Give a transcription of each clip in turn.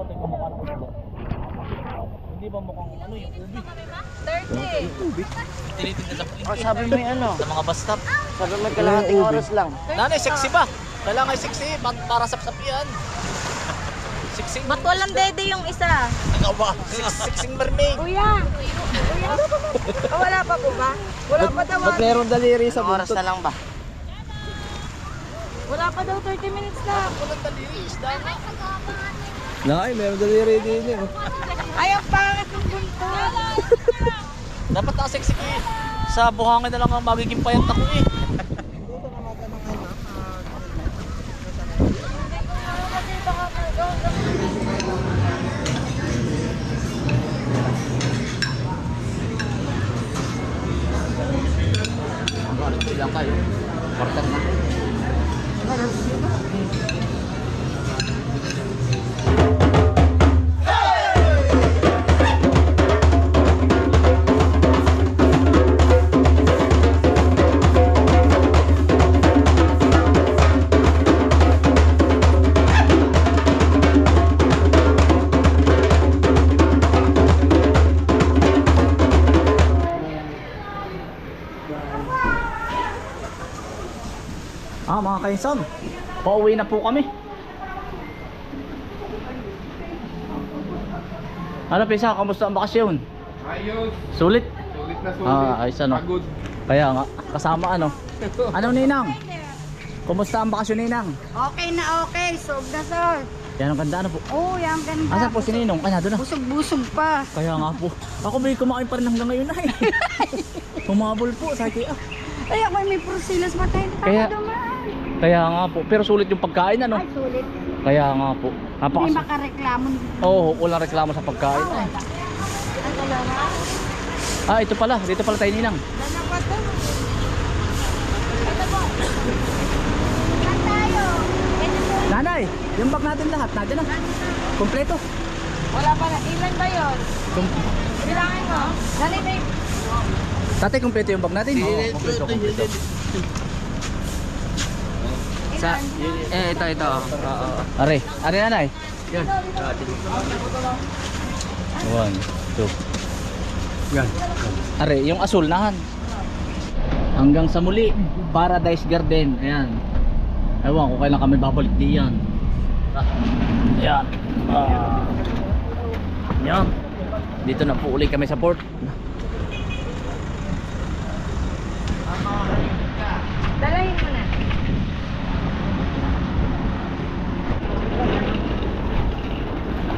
kamote kumukha ng ulo. Hindi ba mukhang ano yung ubi? 30. Tinitinda sa Oh, sabi mo yung ano? sa mga bus stop. Sabi mo kalahating oras lang. Nanay, sexy ba? Kailangan sexy, para sapsap yan. Sexy. Ba't walang dede yung isa? Ano ba? Sexing mermaid. Kuya! Kuya! Oh, wala pa po ba? Wala pa daw. Ba't meron daliri sa Isang oras buntot? na lang ba? Wala pa daw 30 minutes na. Walang daliri, isda na. Nakay, meron daliri din eh. Ay, ang pangit ng bunto. Dapat sexy ko eh. Sa buhangin na lang ang magiging payat ako eh. Ano bilang kayo? Quarter na. Mga kainsan, pauwi na po kami. Ano Pisa, kamusta ang bakasyon? Ayos. Sulit? Sulit na sulit. Ayos ano? Pagod. Kaya nga, kasama ano? Anong Ninang? Kumusta ang bakasyon Ninang? Okay na okay. Sob na sob. Yan ang ganda ano po? Oh, yan ganda. Asan po si Ninong? Ay, nandun na. Busog-busog pa. Kaya nga po. Ako may kumain pa rin hanggang ngayon ay. Humabol po sa akin. Ay, ako may porsilas matay. Kaya- Kaya nga po. Pero sulit yung pagkain ano? Ay, sulit. Kaya nga po. Hindi makareklamo. Oo, walang reklamo sa pagkain. Ay. Ang talaga. Ah, ito pala. Dito pala tayo Ninang. Dala pa to. Ito po. Saan tayo? Ito po. Nanay, yung bag natin lahat, nandiyan na. Kompleto. Wala pa na. Ilan ba yun? Bilangin mo. Dali na yun. Tatay, kompleto yung bag natin. Oo, kompleto, kompleto. Sa, ito. Oo. Are, nanay. Yan. 1, 2. Yan. Are, yung asul nahan. Hanggang sa muli, Paradise Garden. Ayan. Ewan ko kailan kami babalik diyan. Ayan. Yan. Dito na po uli kami sa port. Dalahin mo na.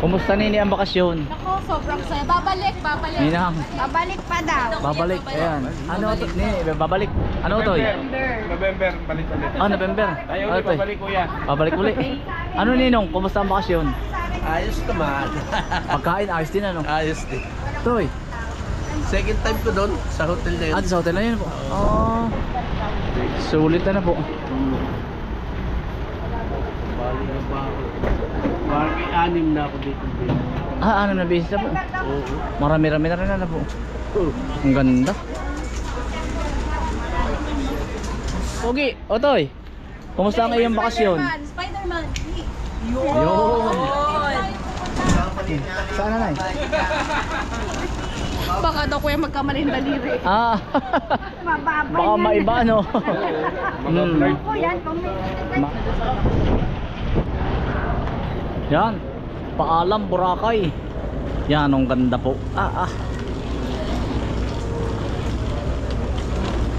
Kumusta nini ang bakasyon? Ako, sobrang saya. Babalik. Ninang, Babalik pa daw. babalik. Ayan. Ano to? Babalik. Ano to? November, balik-balik. Ah, November. Tayo Ano ulit, to? babalik kuya. Babalik uli. Ano Ninong? Kumusta ang bakasyon? Ayos naman. Pagkain, ayos din ano? Ayos din. Toy. Second time ko doon sa hotel na yun. Ah, sa hotel na yun po. Oh. Sulit na po. Bali na ba ako? Bali, 6 na ako dito. Ah, ano na business na po? Oo. Marami-rami na rin na po. Ang ganda. Pogi, Otoy. Kumusta ang iyong bakasyon? Spider-Man. Yun. Saan na nai? Baka daw kuya magkamaling daliri. Ah, Mababa baka maiba no. Mga Ako yan. Ma- Yan. Paalam Boracay. Yan ang ganda po.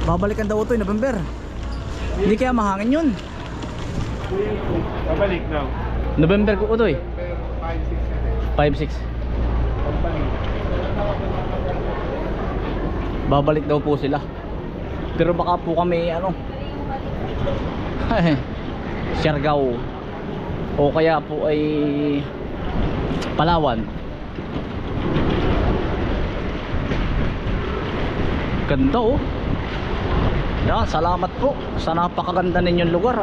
Babalikan daw ito November. Hindi kaya mahangin yun. Babalik daw. November ko ito 5, 6. 5-6. Babalik daw po sila. Pero baka po kami ano Siargao o kaya po ay Palawan. Ganda oh. Yan, salamat po sa napakaganda ninyong lugar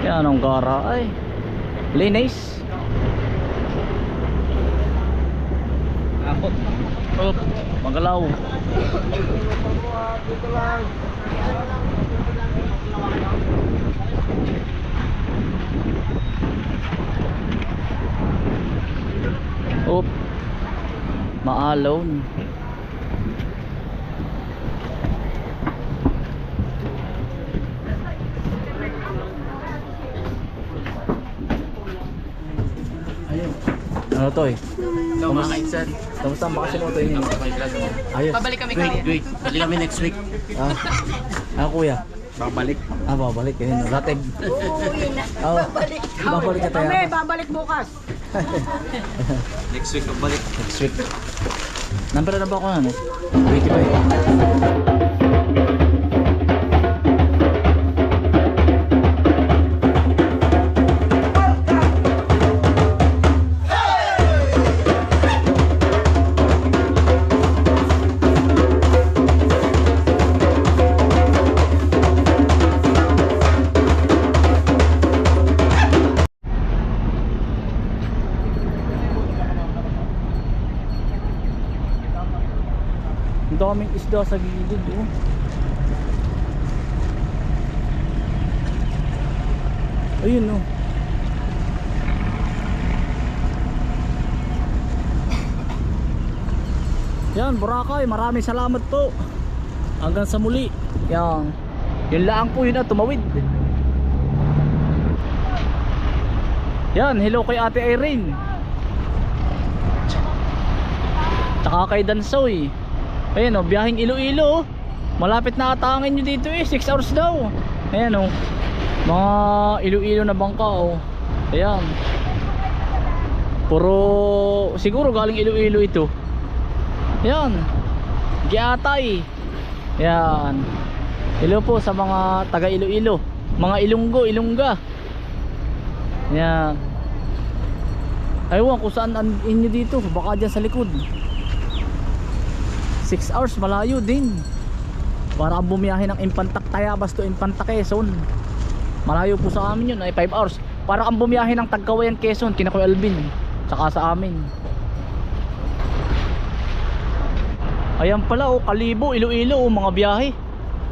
Yan ang gara ay linis. Up, magalaw. Oop. Maalaw. Ano to eh? No, mga kainsan. Kamusta ang bakasyon mo to yun? Ayos. Babalik kami kaya. Wait, balik kami next week. Ah, ano kuya? Babalik. Ah, babalik. Ayun, ratib. Uuwi na. Oh, babalik ka tayo. Kami, babalik bukas. Next week, babalik. Next week. Number na ba ako ano? 25. Ang daming isda sa gilid oh. Ayun oh. Yan, Boracay, maraming salamat po. Hanggang sa muli. Yan. Yun lang po yun na tumawid. Yan, hello kay Ate Irene. Tsaka kay Dansoy. Ayan o, biyaheng Iloilo. Malapit na atangin nyo dito eh, 6 hours daw. Ayan o, mga Iloilo na bangka o. Ayan. Puro, siguro galing Iloilo ito. Ayan, Giatay. Ayan. Hello po sa mga taga Iloilo, mga Ilonggo, Ilongga. Ayan. Aywan kung saan inyo dito, baka dyan sa likod. 6 hours, malayo din. Para bumiyahe ng Impantak Tayabas to Impantak Quezon. Malayo po sa amin yun, ay 5 hours. Para kang bumiyahe ng Tagkawayan Quezon, kina Kuya Alvin, tsaka sa amin. Ayan pala oh, Kalibo, Iloilo oh, mga biyahe.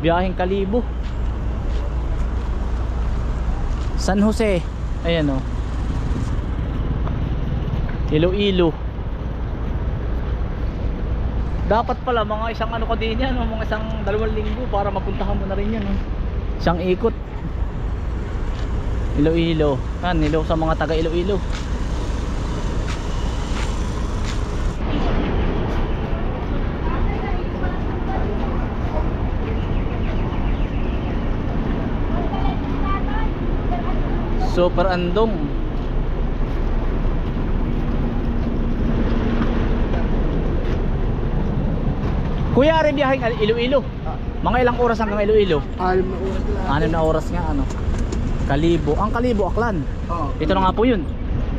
Biyaheng Kalibo. San Jose, ayan oh. Iloilo. Dapat pala mga isang ano ka din yan, mga isang 2 linggo para mapuntahan mo na rin yan. Isang ikot. Iloilo. Yan, hello sa mga taga Iloilo. Super Andong. Kuya, rin biyaheng Iloilo. Mga ilang oras hanggang Iloilo? 6 na oras lang. 6 na oras nga ano. Kalibo. Ang Kalibo, Aklan. Oo. Ito na nga po yun.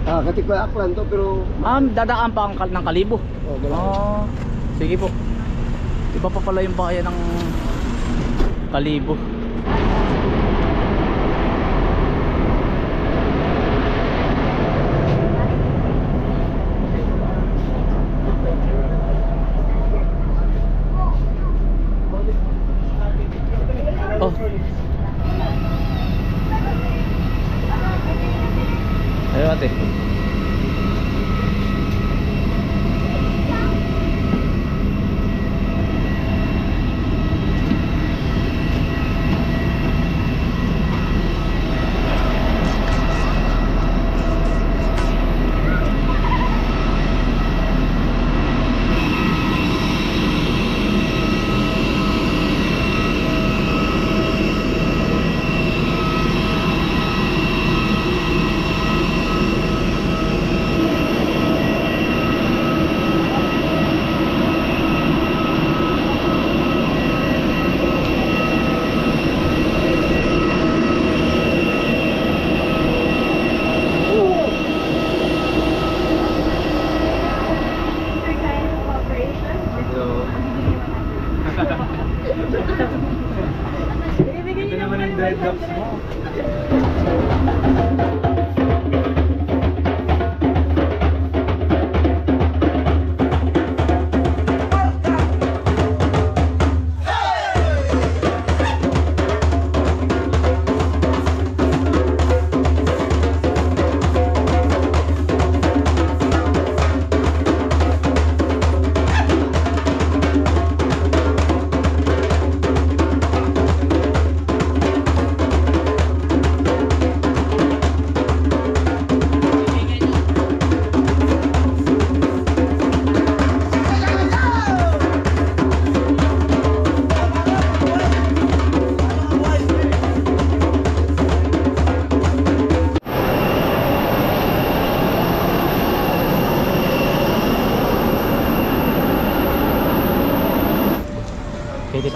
Katikwa Aklan to pero... Dadaan pa ang ng Kalibo. Oh, gano'n. Sige po. Iba pa pala yung bayan ng Kalibo. Oh. Ayo ate.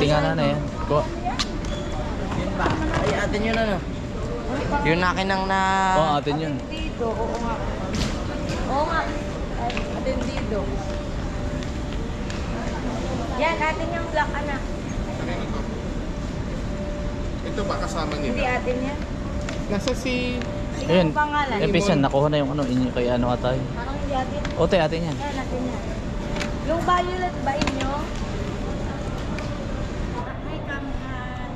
Buti nga na yan. Ko. Yun ba? Ay, atin yun ano. Yung nakinang na... Oo, atin yun. Atendido, oo nga. Oo nga. Atendido. Yan, atin yung black anak. Ito ba kasama Hindi nila? atin yan. Nasa si... Sige Ayun. ang pangalan. Yung pisan, nakuha na yung ano, inyo kay ano atay. Parang hindi atin. Ote, atin yan. Yan, atin yan. Yung violet ba inyo? Ay, kamhan.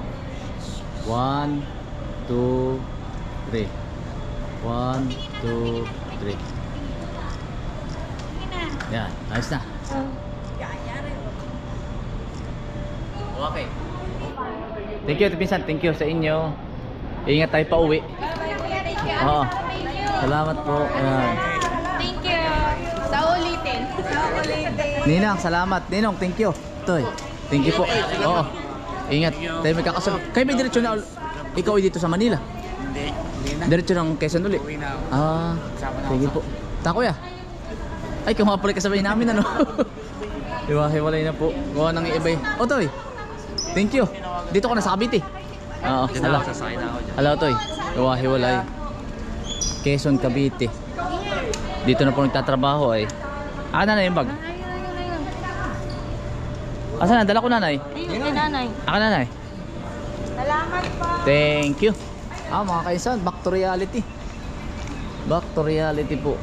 1, 2, 3. 1, 2, 3. Yan, ayos na. Okay. Thank you, Pinsan. Thank you sa inyo. Ingat tayo pa uwi. Oo. Salamat po. Ayan. Thank you. Sa ulitin. Sa ulitin. Ninang, salamat. Ninong, thank you. Toy. Thank you po. Oo. Ingat. Tayo may kakasunod. Kayo may diretso na ikaw ay dito sa Manila. Hindi. Hindi na. Diretso ng Quezon uli. Uwi na ako. Ah, sige po. Tako ya. Ay, kumapalay kasabay namin ano. Hiwa-hiwalay na po. Gawa ng iba eh. O Toy. Thank you. Dito ko na sa Cavite. Oo. Hala. Hala Toy. Hiwa-hiwalay. Quezon, Cavite. Dito na po nagtatrabaho ay. Ah, nanay yung bag. Asan na? Dala ko nanay. Ayun, kay nanay. Aka nanay. Salamat po. Thank you. Ah, mga kaisan, back to reality. Back to reality po.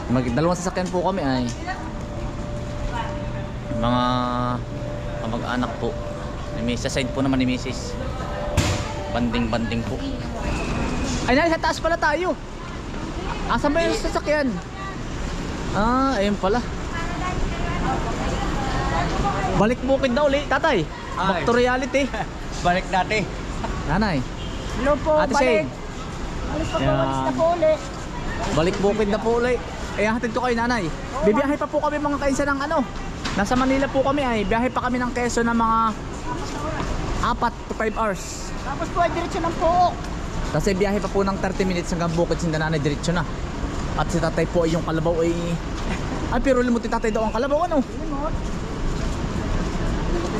Dalawang sasakyan po kami ay mga kamag-anak po. Sa side po naman ni Mrs. Banding-banding po. Ay, nasa taas pala tayo. Asan ba yung sasakyan? Ah, ayun pala. Balik bukid daw ulit, tatay. Back to reality. Balik natin. Nanay. Hello po, Ate balik. Shane. Alis pa po, Yan. alis na po ulit. Balik bukid na po ulit. Eh, hatid ko kayo nanay. Bibiyahe pa po kami mga kainsa ng ano. Nasa Manila po kami ay. Biyahe pa kami ng Quezon ng mga 4 to 5 hours. Tapos po ay diretso ng Pook. Kasi biyahe pa po ng 30 minutes hanggang bukid sinda nanay diretso na. At si tatay po ay yung kalabaw ay... Ay, pero limutin tatay daw ang kalabaw ano?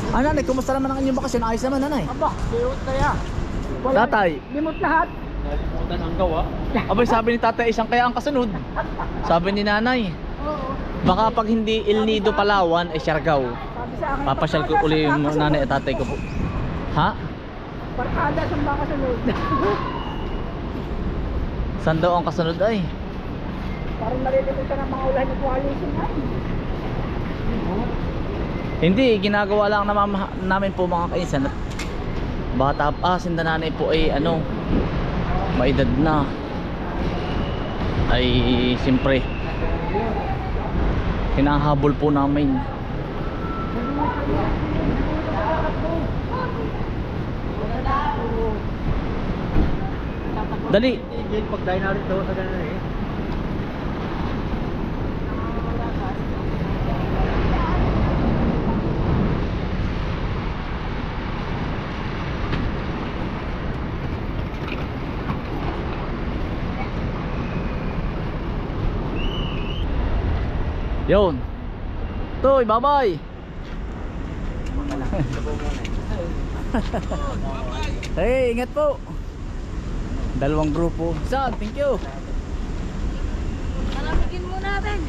Ah, nanay, kumusta naman ang inyong bakasyon? Ayos naman nanay. Aba, biyot na yan. Tatay. Limot lahat. Nalimutan ang gawa. Abay, sabi ni tatay isang kaya ang kasunod. Sabi ni nanay. Oo. Baka pag hindi El Nido Palawan ay Siargao. Sabi sa akin, Papasyal ko uli yung nanay at tatay ko po. Ha? Barkada sa mga kasunod. Saan daw ang kasunod ay? Parang nalilimutan ng mga ulan ng coalition na. Hindi, ginagawa lang namin po mga kainsan. Bata pa, sinda nanay po ay ano, maedad na. Ay siyempre hinahabol po namin. Dali. Pag dahil na rin daw sa ganun eh. Yun. Toy, bye-bye. Hey, ingat po. Dalawang grupo. Saan? Thank you. Malamigin mo natin.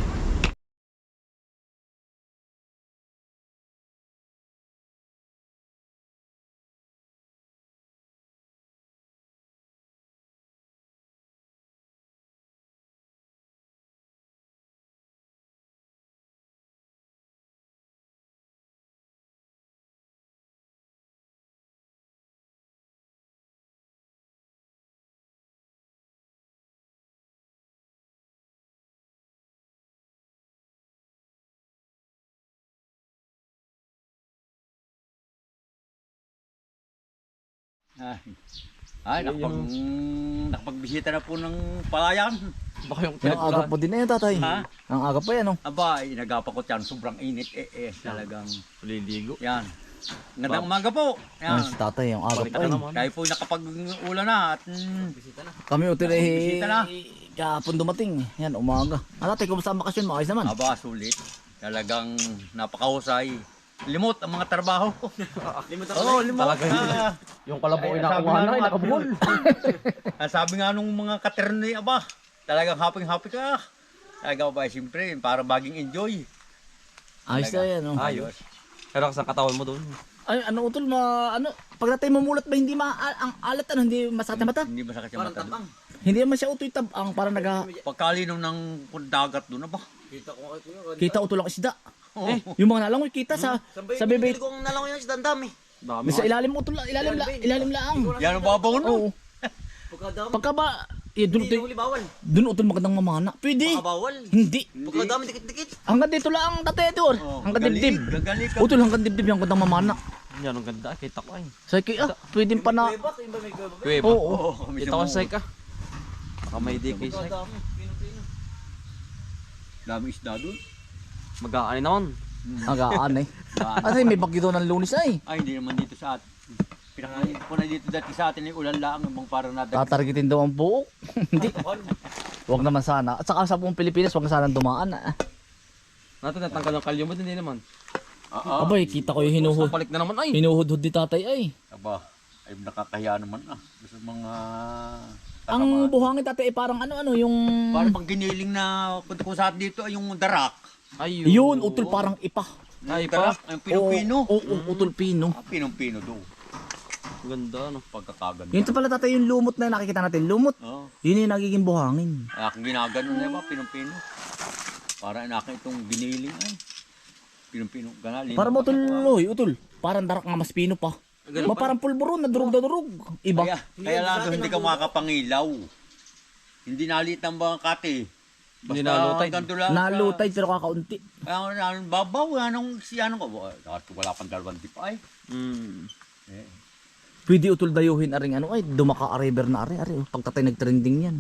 Ay, nakapagbisita na po ng palayan. Baka yung aga po din na yun, tatay. Ha? Ang aga pa yan, oh. Aba, inagapa ko yan. Sobrang init talagang Liligo. yan. Ngandang umaga po. Yan. Yan. Si tatay, ang aga pa yan. Tayo po nakapag-ulan na at Kami util Bisita na. kahapon dumating. Yan, umaga. Ah, tatay, kumusta ang bakasyon mo? Ayos naman. aba, sulit. Talagang napakahusay. Limot ang mga trabaho. Limot Oo, limot. Talaga yung kalabaw ay nakuha na, ay nakabuhol. Sabi nga nung mga katerni, aba, talagang happy ka. Talagang ba, siyempre, para baging enjoy. Ayos na yan, oh. Ayos. Pero sa katawan mo doon. Ay, ano utol, pagdatay mamulot ba hindi ang alat, hindi masakit na mata? Hindi masakit yung Parang mata. tabang. Hindi naman siya utoy tabang, parang Pagkalinom ng dagat doon, aba. Kita ko nga ito. kita utol ang isda. Oo. Yung mga nalangoy, kita sa bibig. Ko ang nalang yung isda, ang dami. Dami. Sa ilalim utol, ilalim lang. Yan ang babaw no? Oo. Pagkadami. Pagka ba, dun Hindi utol, huli bawal. dun utol magandang mamana. Pwede. Bawal. Hindi. Pagkadami dikit-dikit. Hanggang dito lang, tatay ito. Oo, Hanggang dibdib. gagaling ka. Utol, hanggang dibdib yung magandang mamana. Yan ang ganda, kita ko ay. Sa pwede pa na. Kuweba, yung ba may kuweba? Kuweba. Oo. Oo, Kita ko sa ka. Baka may DK sa Pagkadami. Pino-pino. Dami isda doon. Mag-aani naman. Agaan eh. Kasi may bagyo daw ng Lunes ay. Ay, hindi naman dito sa atin. Pinakain ko na dito dati sa atin yung ulan lang, yung parang nadag. Tatargetin daw ang buok. Hindi. Huwag naman sana. At saka sa buong Pilipinas, huwag na sana dumaan. Natin natanggal ng kalyo mo, hindi naman. Oo. Abay, kita ko yung hinuhod. Balik na naman ay. Hinuhod-hod di tatay ay. Aba, ay nakakahiya naman ah. Gusto mga... Ang buhangin tatay ay parang ano yung... Parang pag giniling na punta ko sa atin dito ay yung darak. Ayun. Yun, utol parang ipa. Ay, Yung darak, yung pinupino. Oo, utol pino. Ah, pinupino doon. Ganda no. Pagkakaganda. Yun pala tatay yung lumot na nakikita natin. Lumot. Oo. Yun yung nagiging buhangin. Ay, aking ginaganon na ba, pinupino. Para inakin itong giniling ay. Pinupino. Ganalin. Para ba utol, utol? Parang darak nga mas pino pa. Parang pulburon, nadurog na durog. Iba. Kaya lang doon hindi ka makakapangilaw. Hindi nalit ang mga kate. Hindi nalutay. ganito lang. Nalutay pero kakaunti. Kaya babaw, anong ko. Wala pang dalawang di pa ay. Pwede utol dayuhin aring ano ay dumaka a river na ari. Pagtatay nagtrending yan.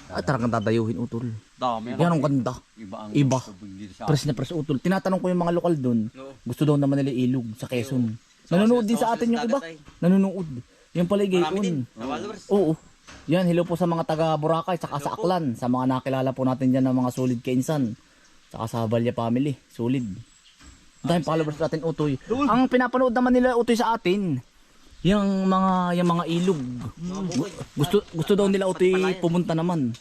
Ay talagang dadayuhin utol. Dami. Yan ang ganda. Iba ang Iba. tubig dito sa Pres na pres utol. Tinatanong ko yung mga lokal doon. Gusto daw naman nila ilog sa Quezon. Nanonood din sa atin yung iba. Nanonood. Yung pala gayon. Oo. Yan, hello po sa mga taga Boracay, saka sa Aklan, sa mga nakilala po natin dyan ng mga solid kainsan. Saka sa Balya family, solid. Dahil followers natin utoy. Ang pinapanood naman nila utoy sa atin, yung mga ilog. Gusto daw nila utoy pumunta naman.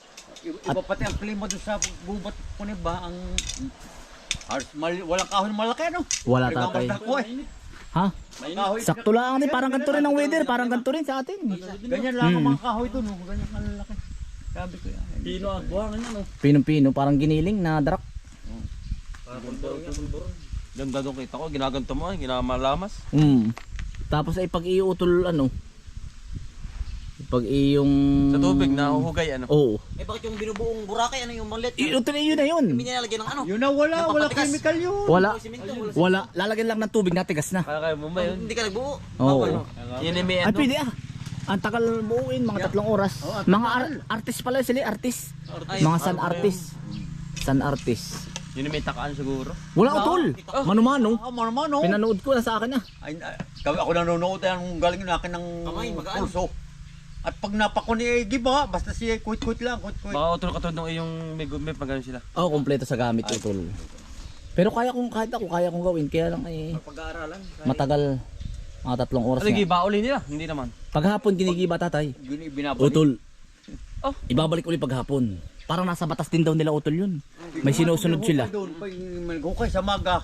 Iba pati ang klima doon sa gubat ko ba ang walang kahoy na malaki ano? Wala tatay. Ha? Kahoy. Sakto lang din, parang ganito rin ang weather, parang ganito rin sa atin. Ganyan lang ang mga kahoy doon, oh. Ganyan kalalaki. Sabi ko yan. Pino ang buhangin yan, oh. Pinong-pino, parang giniling na darak. Ganda doon kita ko, ginaganto mo ay, ginamalamas. Tapos ay pag iutol pag iyong... Sa tubig na uhugay ano. Oo. Eh bakit yung binubuong Boracay, ano yung manglet? Iutol yun na yun. Hindi niya nalagyan ng ano? Yun na wala Napapatigas. chemical yun. Wala. Simento, Wala. Lalagyan lang ng tubig na tigas na. Kaya kayo mo ba yun? Hindi ka nagbuo. Oo. Inimi Ay ano? pwede ah. Ang tagal buuin, mga 3 oras. Mga artist pala sila, artist. Mga sun artist. Sun artist. Inimi takaan siguro. Wala utol. Mano-mano. Mano. Pinanood ko na sa akin ah. Ay, ako nanonood ang galing na akin ng Kamay, magaan. kurso. At pag napako ni Giba, basta siya kuit-kuit lang, kuit-kuit. Baka utol katulad ng iyong may pagano sila. Oo, kompleto sa gamit utol. Pero kahit ako kaya kong gawin, kaya lang ay Pag-aaralan. matagal. Mga 3 oras Ano na. giba uli nila? Hindi naman. Paghapon ginigiba tatay. Binabalik. Utol. Oh. Ibabalik ulit paghapon. Parang nasa batas din daw nila utol yun. May sinusunod sila. Doon, hukay sa maga.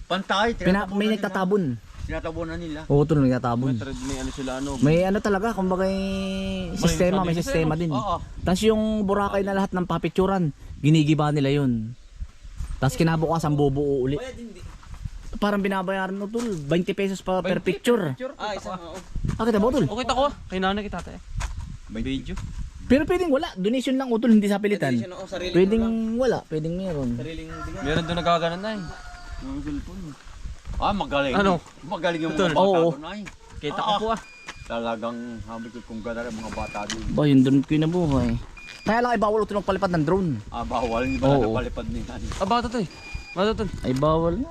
Pantay, May nagtatabon. tinatabunan nila. Oo, utol nagtatabon. May ano sila ano. May ano talaga, kumbaga sistema, may sistema din. Oo. Tapos yung Boracay na lahat ng papicturan, ginigiba nila yun. Tapos kinabukasan bubuo uli. Bayad hindi. Parang binabayaran mo tol, 20 pesos pa per picture. Ah, isa. Oo. Ah, kita mo tol? Okay ako ah. Kay nanay kita tayo. Video. Pero pwedeng wala, donation lang utol, hindi sa pilitan. Tradition, oo, sariling Pwedeng ano lang. wala, pwedeng meron. Sariling bigay. Meron doon nagkaganan na eh. Yung cellphone. Magaling. Ano? Magaling yung Tol. mga bata Oo. doon ay. Kita ko po ah. Talagang hamig ko kung gano'n ang mga bata doon. Ba, yung drone ko yung nabuhay. Kaya lang ay bawal utol magpalipad ng drone. Bawal, hindi ba Oo. napalipad niya. Ah, bata to eh. Bata to. Ay bawal na.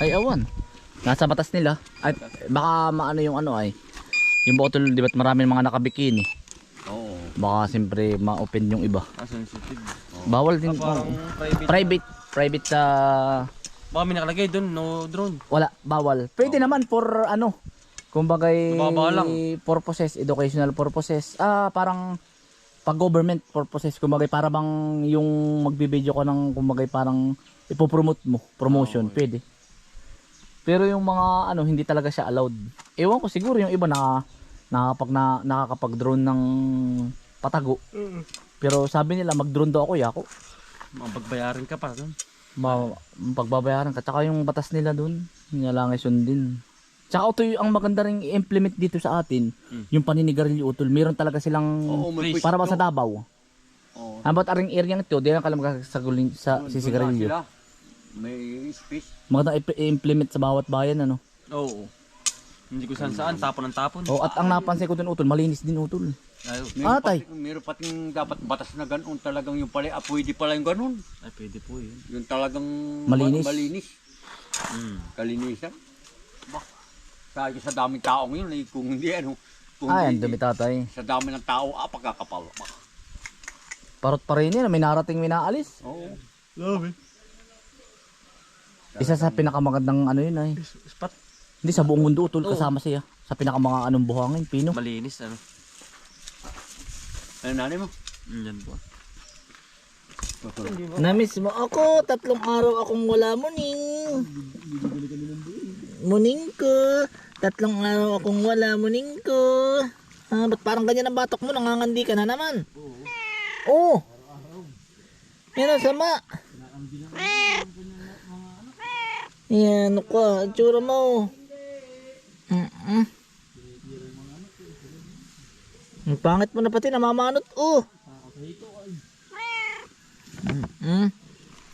Ay awan. Nasa batas nila. Ay baka maano yung ano ay. Yung botol, di ba't maraming mga nakabikini. Oo. Baka siyempre ma-open yung iba. Ah, sensitive. Oo. Bawal din. Parang Private sa Baka may nakalagay doon, no drone. wala, bawal. Pwede naman for ano, kumbagay Mababa lang. purposes, educational purposes. Parang pag government purposes, kumbagay para bang yung magbibideo ko ng kumbagay parang ipopromote mo, promotion, pwede. Pero yung mga ano, hindi talaga siya allowed. Ewan ko, siguro yung iba nakakapag-drone ng patago. Pero sabi nila mag-drone daw ako, yako. Mapagbayarin ka pa doon. Pagbabayaran ka. Tsaka yung batas nila dun, hinalangay sundin. Tsaka ito ang maganda rin i-implement dito sa atin, yung paninigarilyo utol. Meron talaga silang Oo, may para ba pwesto. sa Davao. Oo. About aring area ito, di lang kalam magkasagulin sa Doon sisigarilyo. sila. May space. Maganda i-implement sa bawat bayan ano. Oo. Hindi ko saan tapon ng tapon. Oh, at ang napansin ko dun utol, malinis din utol. Ayaw. Tay. Meron pating dapat batas na ganoon talagang yung pala, pwede pala yung ganoon. Ay, pwede po yun. Yung talagang Malinis. malinis. Kalinisan. Bah, sa daming tao ngayon, eh, kung hindi ano, kung Ay, ang hindi, dumi tatay. sa dami ng tao, pagkakapal. Parot pa rin yan, may narating minaalis. Oo. Isa sa pinakamagandang ano yun ay. Spot. Hindi sa buong mundo utol kasama siya. Sa pinakamanga anong buhangin, pino. Malinis, ano. Ano nanay mo? Yan po. Namiss mo ako, 3 araw akong wala muning. Muning ko, 3 araw akong wala muning ko. Ba't parang ganyan ang batok mo, nangangandi ka na naman. Oo. Yan ang sama. Yan, ano ka, tsura mo. Ang pangit mo na pati, namamanot. Oh.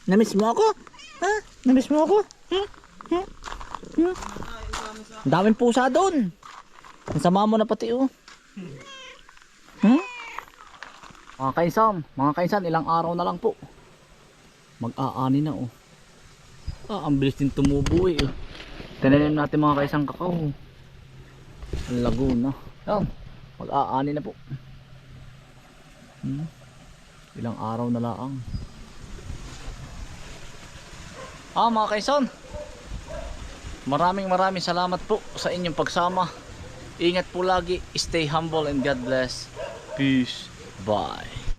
Namiss mo ako? Ha? Namiss mo ako? Ang daming pusa doon. Ang sama mo na pati oh. Mga kainsan, ilang araw na lang po. Mag-aani na oh. Ang bilis din tumubo eh. Tinanim natin mga kaisang kakao. Ang Laguna. Yan. Mag-aani na po. Ilang araw na lang. Mga kaison, maraming salamat po sa inyong pagsama. Ingat po lagi, stay humble and God bless. Peace. Bye.